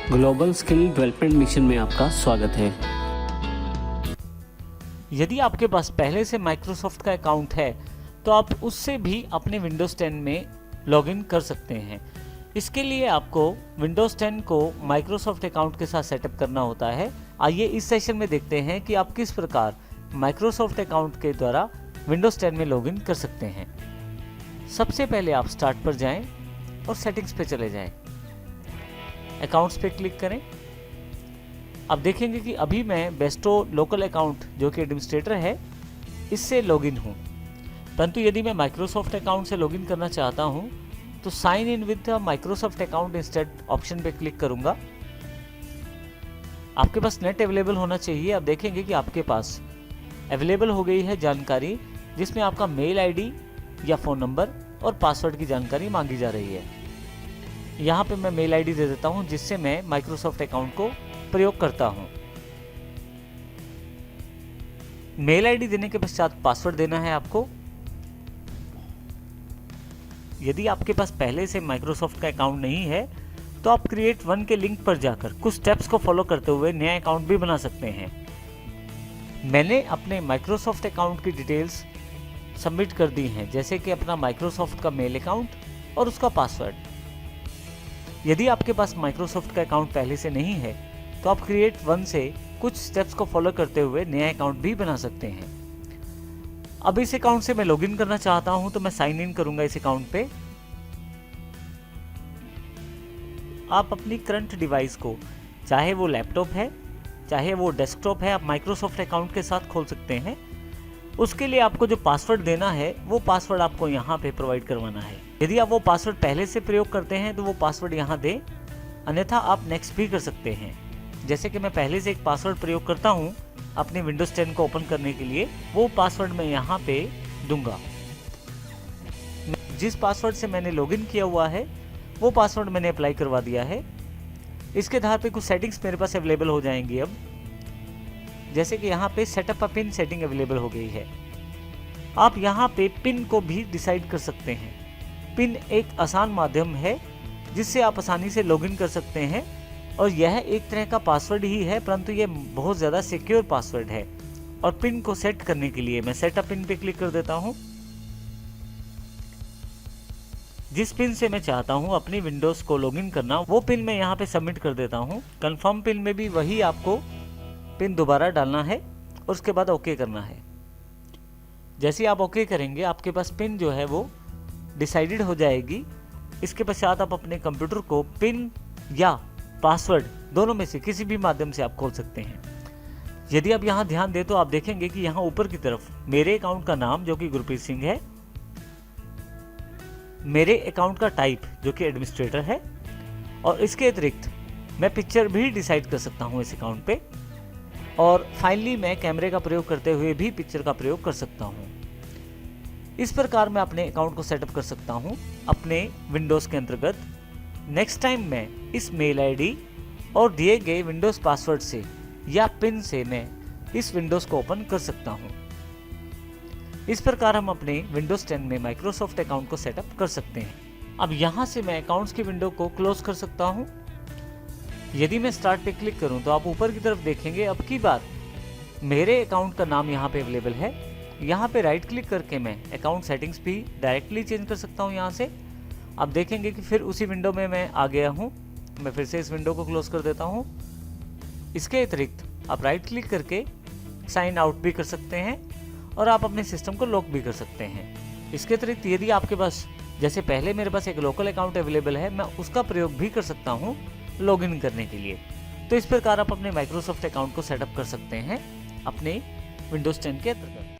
Global skill development mission में आपका स्वागत है। यदि आपके पास पहले से माइक्रोसॉफ्ट का अकाउंट है तो आप उससे भी अपने विंडोज़ 10 में लॉगिन कर सकते हैं। इसके लिए आपको विंडोज़ 10 को माइक्रोसॉफ्ट अकाउंट के साथ सेटअप करना होता है। आइए इस सेशन में देखते हैं कि आप किस प्रकार माइक्रोसॉफ्ट अकाउंट के द्वारा विंडोज़ 10 में लॉगिन कर सकते हैं। सबसे पहले आप स्टार्ट पर जाएं और सेटिंग्स पे चले जाएं। अकाउंट्स पे क्लिक करें। अब देखेंगे कि अभी मैं बेस्टो लोकल अकाउंट जो कि एडमिनिस्ट्रेटर है इससे लॉगिन हूँ, परंतु यदि मैं माइक्रोसॉफ्ट अकाउंट से लॉगिन करना चाहता हूँ तो sign in with Microsoft account instead option पे क्लिक करूँगा। आपके पास नेट अवेलेबल होना चाहिए। अब देखेंगे कि आपके पास अवेलेबल हो गई है जानकारी, जिसमें आपका मेल आईडी या फ़ोन नंबर और पासवर्ड की जानकारी मांगी जा रही है। यहाँ पे मैं मेल आईडी दे देता हूँ जिससे मैं माइक्रोसॉफ्ट अकाउंट को प्रयोग करता हूँ। मेल आईडी देने के पश्चात पासवर्ड देना है आपको। यदि आपके पास पहले से माइक्रोसॉफ्ट का अकाउंट नहीं है तो आप क्रिएट वन के लिंक पर जाकर कुछ स्टेप्स को फॉलो करते हुए नया अकाउंट भी बना सकते हैं। मैंने अपने माइक्रोसॉफ्ट अकाउंट की डिटेल्स सबमिट कर दी हैं, जैसे कि अपना माइक्रोसॉफ्ट का मेल अकाउंट और उसका पासवर्ड। यदि आपके पास माइक्रोसॉफ्ट का अकाउंट पहले से नहीं है तो आप क्रिएट वन से कुछ स्टेप्स को फॉलो करते हुए नया अकाउंट भी बना सकते हैं। अब इस अकाउंट से मैं लॉगिन करना चाहता हूं तो मैं साइन इन करूंगा इस अकाउंट पे। आप अपनी करंट डिवाइस को, चाहे वो लैपटॉप है चाहे वो डेस्कटॉप है, आप माइक्रोसॉफ्ट अकाउंट के साथ खोल सकते हैं। उसके लिए आपको जो पासवर्ड देना है वो पासवर्ड आपको यहाँ पे प्रोवाइड करवाना है। यदि आप वो पासवर्ड पहले से प्रयोग करते हैं तो वो पासवर्ड यहाँ दें, अन्यथा आप नेक्स्ट भी कर सकते हैं। जैसे कि मैं पहले से एक पासवर्ड प्रयोग करता हूँ अपने विंडोज़ 10 को ओपन करने के लिए, वो पासवर्ड मैं यहाँ पे दूंगा। जिस पासवर्ड से मैंने लॉगिन किया हुआ है वो पासवर्ड मैंने अप्लाई करवा दिया है। इसके आधार पे कुछ सेटिंग्स मेरे पास अवेलेबल हो जाएंगी। अब जैसे कि यहाँ पे सेटअप अ पिन सेटिंग अवेलेबल हो गई है। आप यहाँ पे पिन को भी डिसाइड कर सकते हैं। पिन एक आसान माध्यम है जिससे आप आसानी से लॉगिन कर सकते हैं, और यह एक तरह का पासवर्ड ही है, परंतु यह बहुत ज़्यादा सिक्योर पासवर्ड है। और पिन को सेट करने के लिए मैं सेटअप पिन पे क्लिक कर देता हूँ। जिस पिन से मैं चाहता हूँ अपनी विंडोज़ को लॉगिन करना, वो पिन मैं यहाँ पे सबमिट कर देता हूँ। कंफर्म पिन में भी वही आपको पिन दोबारा डालना है और उसके बाद ओके करना है। जैसे आप ओके करेंगे आपके पास पिन जो है वो डिसाइडेड हो जाएगी। इसके पश्चात आप अपने कंप्यूटर को पिन या पासवर्ड दोनों में से किसी भी माध्यम से आप खोल सकते हैं। यदि आप यहाँ ध्यान दें तो आप देखेंगे कि यहाँ ऊपर की तरफ मेरे अकाउंट का नाम जो कि गुरप्रीत सिंह है, मेरे अकाउंट का टाइप जो कि एडमिनिस्ट्रेटर है, और इसके अतिरिक्त मैं पिक्चर भी डिसाइड कर सकता हूँ इस अकाउंट पे, और फाइनली मैं कैमरे का प्रयोग करते हुए भी पिक्चर का प्रयोग कर सकता हूँ। इस प्रकार मैं अपने अकाउंट को सेटअप कर सकता हूँ अपने विंडोज़ के अंतर्गत। नेक्स्ट टाइम मैं इस मेल आईडी और दिए गए विंडोज़ पासवर्ड से या पिन से मैं इस विंडोज़ को ओपन कर सकता हूँ। इस प्रकार हम अपने विंडोज़ 10 में माइक्रोसॉफ्ट अकाउंट को सेटअप कर सकते हैं। अब यहाँ से मैं अकाउंट्स की विंडो को क्लोज कर सकता हूँ। यदि मैं स्टार्ट पे क्लिक करूं तो आप ऊपर की तरफ देखेंगे अब की बार मेरे अकाउंट का नाम यहाँ पे अवेलेबल है। यहाँ पे राइट क्लिक करके मैं अकाउंट सेटिंग्स भी डायरेक्टली चेंज कर सकता हूँ यहाँ से। आप देखेंगे कि फिर उसी विंडो में मैं आ गया हूँ। मैं फिर से इस विंडो को क्लोज कर देता हूँ। इसके अतिरिक्त आप राइट क्लिक करके साइन आउट भी कर सकते हैं और आप अपने सिस्टम को लॉक भी कर सकते हैं। इसके अतिरिक्त यदि आपके पास, जैसे पहले मेरे पास एक लोकल अकाउंट अवेलेबल है, मैं उसका प्रयोग भी कर सकता हूँ लॉगिन करने के लिए। तो इस प्रकार आप अपने माइक्रोसॉफ्ट अकाउंट को सेटअप कर सकते हैं अपने विंडोज़ 10 के अंतर्गत।